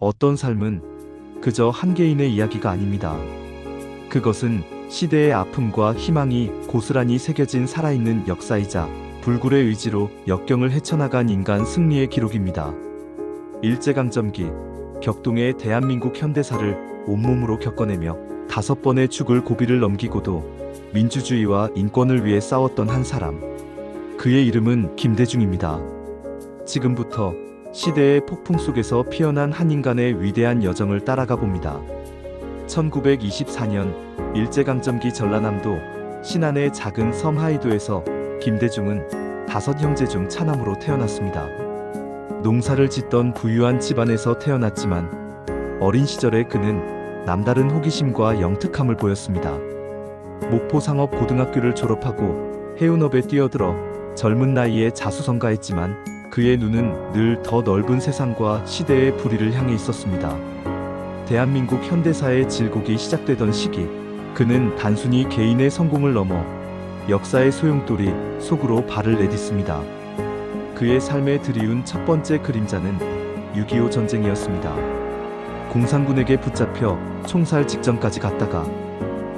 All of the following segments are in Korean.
어떤 삶은 그저 한 개인의 이야기가 아닙니다. 그것은 시대의 아픔과 희망이 고스란히 새겨진 살아있는 역사이자 불굴의 의지로 역경을 헤쳐나간 인간 승리의 기록입니다. 일제강점기 격동의 대한민국 현대사를 온몸으로 겪어내며 5번의 죽을 고비를 넘기고도 민주주의와 인권을 위해 싸웠던 한 사람. 그의 이름은 김대중입니다. 지금부터 시대의 폭풍 속에서 피어난 한 인간의 위대한 여정을 따라가 봅니다. 1924년 일제강점기 전라남도 신안의 작은 섬 하이도에서 김대중은 5형제 중 차남으로 태어났습니다. 농사를 짓던 부유한 집안에서 태어났지만 어린 시절에 그는 남다른 호기심과 영특함을 보였습니다. 목포상업고등학교를 졸업하고 해운업에 뛰어들어 젊은 나이에 자수성가했지만 그의 눈은 늘 더 넓은 세상과 시대의 불의를 향해 있었습니다. 대한민국 현대사의 질곡이 시작되던 시기, 그는 단순히 개인의 성공을 넘어 역사의 소용돌이 속으로 발을 내딛습니다. 그의 삶에 들이운 첫 번째 그림자는 6.25 전쟁이었습니다. 공산군에게 붙잡혀 총살 직전까지 갔다가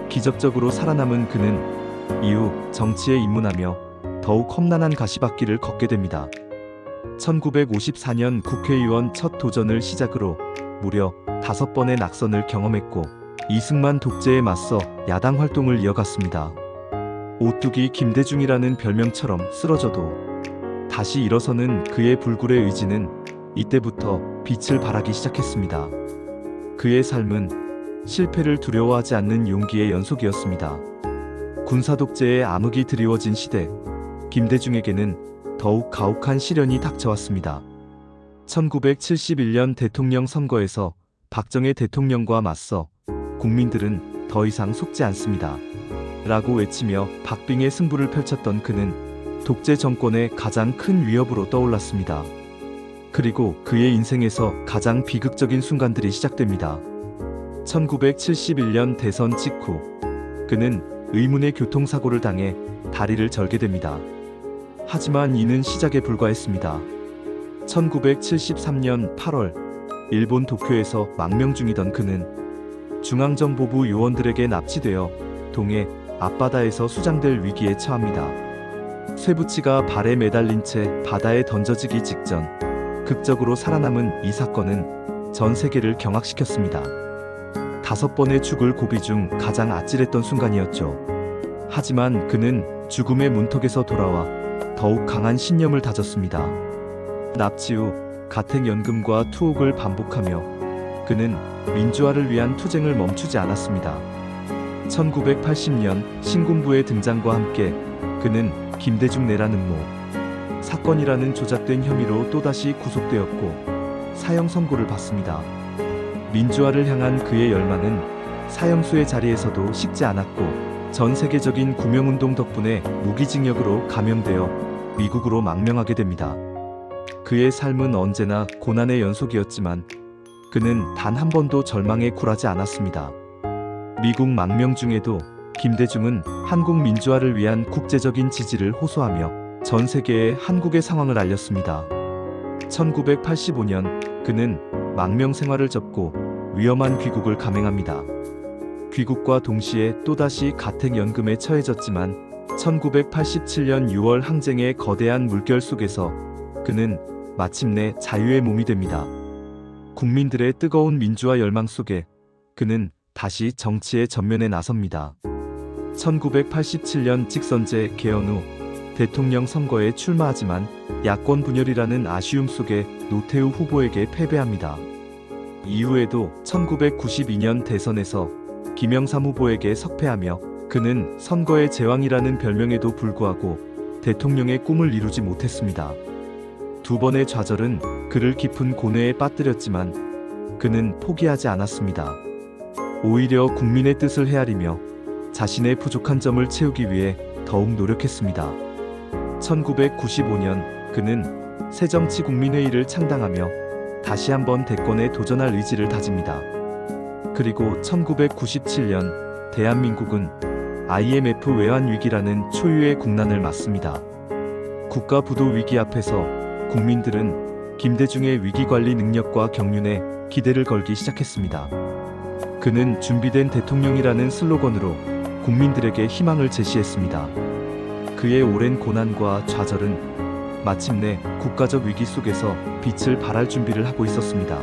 기적적으로 살아남은 그는 이후 정치에 입문하며 더욱 험난한 가시밭길을 걷게 됩니다. 1954년 국회의원 첫 도전을 시작으로 무려 5번의 낙선을 경험했고 이승만 독재에 맞서 야당 활동을 이어갔습니다. 오뚜기 김대중이라는 별명처럼 쓰러져도 다시 일어서는 그의 불굴의 의지는 이때부터 빛을 발하기 시작했습니다. 그의 삶은 실패를 두려워하지 않는 용기의 연속이었습니다. 군사독재의 암흑이 드리워진 시대, 김대중에게는 더욱 가혹한 시련이 닥쳐왔습니다. 1971년 대통령 선거에서 박정희 대통령과 맞서 국민들은 더 이상 속지 않습니다. 라고 외치며 박빙의 승부를 펼쳤던 그는 독재 정권의 가장 큰 위협으로 떠올랐습니다. 그리고 그의 인생에서 가장 비극적인 순간들이 시작됩니다. 1971년 대선 직후 그는 의문의 교통사고를 당해 다리를 절게 됩니다. 하지만 이는 시작에 불과했습니다. 1973년 8월 일본 도쿄에서 망명 중이던 그는 중앙정보부 요원들에게 납치되어 동해 앞바다에서 수장될 위기에 처합니다. 쇠붙이가 발에 매달린 채 바다에 던져지기 직전 극적으로 살아남은 이 사건은 전 세계를 경악시켰습니다. 5번의 죽을 고비 중 가장 아찔했던 순간이었죠. 하지만 그는 죽음의 문턱에서 돌아와 더욱 강한 신념을 다졌습니다. 납치 후 가택연금과 투옥을 반복하며 그는 민주화를 위한 투쟁을 멈추지 않았습니다. 1980년 신군부의 등장과 함께 그는 김대중 내란 음모 사건이라는 조작된 혐의로 또다시 구속되었고 사형 선고를 받습니다. 민주화를 향한 그의 열망은 사형수의 자리에서도 식지 않았고 전 세계적인 구명운동 덕분에 무기징역으로 감형되어 미국으로 망명하게 됩니다. 그의 삶은 언제나 고난의 연속이었지만 그는 단 한 번도 절망에 굴하지 않았습니다. 미국 망명 중에도 김대중은 한국 민주화를 위한 국제적인 지지를 호소하며 전 세계에 한국의 상황을 알렸습니다. 1985년 그는 망명 생활을 접고 위험한 귀국을 감행합니다. 귀국과 동시에 또다시 가택연금에 처해졌지만 1987년 6월 항쟁의 거대한 물결 속에서 그는 마침내 자유의 몸이 됩니다. 국민들의 뜨거운 민주화 열망 속에 그는 다시 정치의 전면에 나섭니다. 1987년 직선제 개헌 후 대통령 선거에 출마하지만 야권 분열이라는 아쉬움 속에 노태우 후보에게 패배합니다. 이후에도 1992년 대선에서 김영삼 후보에게 석패하며 그는 선거의 제왕이라는 별명에도 불구하고 대통령의 꿈을 이루지 못했습니다. 2번의 좌절은 그를 깊은 고뇌에 빠뜨렸지만 그는 포기하지 않았습니다. 오히려 국민의 뜻을 헤아리며 자신의 부족한 점을 채우기 위해 더욱 노력했습니다. 1995년 그는 새정치국민회의를 창당하며 다시 한번 대권에 도전할 의지를 다집니다. 그리고 1997년 대한민국은 IMF 외환위기라는 초유의 국난을 맞습니다. 국가 부도 위기 앞에서 국민들은 김대중의 위기관리 능력과 경륜에 기대를 걸기 시작했습니다. 그는 준비된 대통령이라는 슬로건으로 국민들에게 희망을 제시했습니다. 그의 오랜 고난과 좌절은 마침내 국가적 위기 속에서 빛을 발할 준비를 하고 있었습니다.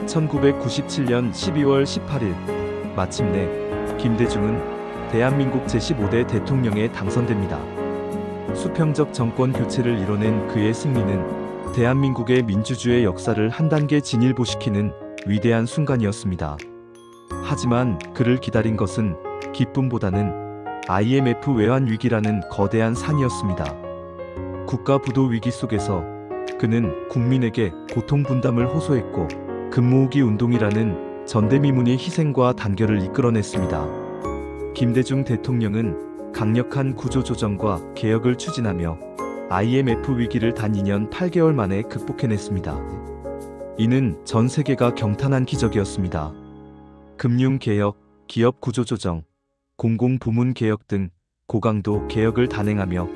1997년 12월 18일 마침내 김대중은 대한민국 제15대 대통령에 당선됩니다. 수평적 정권 교체를 이뤄낸 그의 승리는 대한민국의 민주주의 역사를 한 단계 진일보시키는 위대한 순간이었습니다. 하지만 그를 기다린 것은 기쁨보다는 IMF 외환 위기라는 거대한 산이었습니다. 국가 부도 위기 속에서 그는 국민에게 고통 분담을 호소했고 금모으기 운동이라는 전대미문의 희생과 단결을 이끌어냈습니다. 김대중 대통령은 강력한 구조조정과 개혁을 추진하며 IMF 위기를 단 2년 8개월 만에 극복해냈습니다. 이는 전 세계가 경탄한 기적이었습니다. 금융개혁, 기업 구조조정, 공공부문 개혁 등 고강도 개혁을 단행하며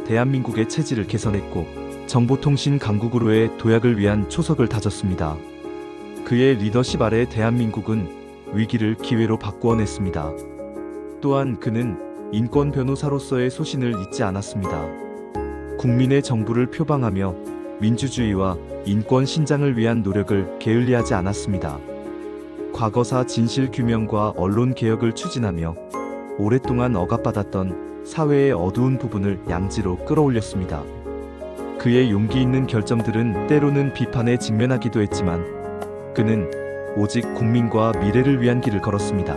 대한민국의 체질을 개선했고 정보통신 강국으로의 도약을 위한 초석을 다졌습니다. 그의 리더십 아래 대한민국은 위기를 기회로 바꾸어냈습니다. 또한 그는 인권 변호사로서의 소신을 잊지 않았습니다. 국민의 정부를 표방하며 민주주의와 인권 신장을 위한 노력을 게을리하지 않았습니다. 과거사 진실 규명과 언론 개혁을 추진하며 오랫동안 억압받았던 사회의 어두운 부분을 양지로 끌어올렸습니다. 그의 용기 있는 결정들은 때로는 비판에 직면하기도 했지만 그는 오직 국민과 미래를 위한 길을 걸었습니다.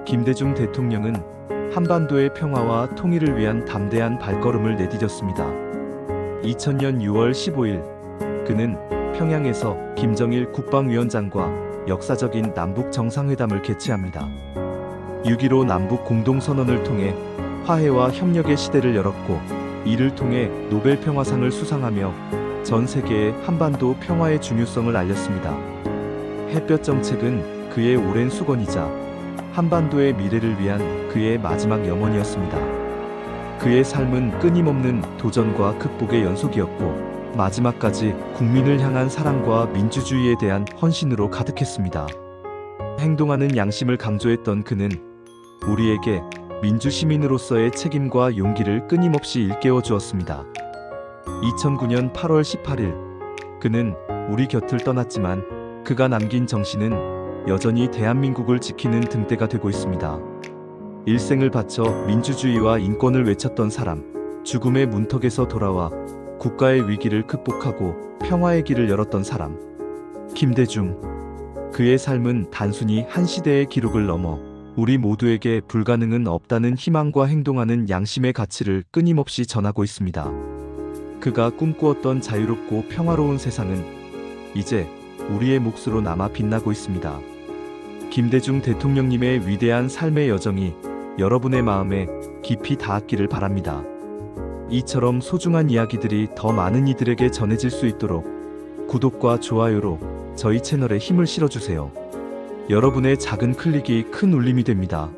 김대중 대통령은 한반도의 평화와 통일을 위한 담대한 발걸음을 내디뎠습니다. 2000년 6월 15일 그는 평양에서 김정일 국방위원장과 역사적인 남북 정상회담을 개최합니다. 6.15 남북 공동선언을 통해 화해와 협력의 시대를 열었고 이를 통해 노벨 평화상을 수상하며 전 세계에 한반도 평화의 중요성을 알렸습니다. 햇볕 정책은 그의 오랜 수건이자 한반도의 미래를 위한 그의 마지막 염원이었습니다. 그의 삶은 끊임없는 도전과 극복의 연속이었고 마지막까지 국민을 향한 사랑과 민주주의에 대한 헌신으로 가득했습니다. 행동하는 양심을 강조했던 그는 우리에게 민주시민으로서의 책임과 용기를 끊임없이 일깨워 주었습니다. 2009년 8월 18일 그는 우리 곁을 떠났지만 그가 남긴 정신은 여전히 대한민국을 지키는 등대가 되고 있습니다. 일생을 바쳐 민주주의와 인권을 외쳤던 사람, 죽음의 문턱에서 돌아와 국가의 위기를 극복하고 평화의 길을 열었던 사람, 김대중. 그의 삶은 단순히 한 시대의 기록을 넘어 우리 모두에게 불가능은 없다는 희망과 행동하는 양심의 가치를 끊임없이 전하고 있습니다. 그가 꿈꾸었던 자유롭고 평화로운 세상은 이제 우리의 몫으로 남아 빛나고 있습니다. 김대중 대통령님의 위대한 삶의 여정이 여러분의 마음에 깊이 닿았기를 바랍니다. 이처럼 소중한 이야기들이 더 많은 이들에게 전해질 수 있도록 구독과 좋아요로 저희 채널에 힘을 실어주세요. 여러분의 작은 클릭이 큰 울림이 됩니다.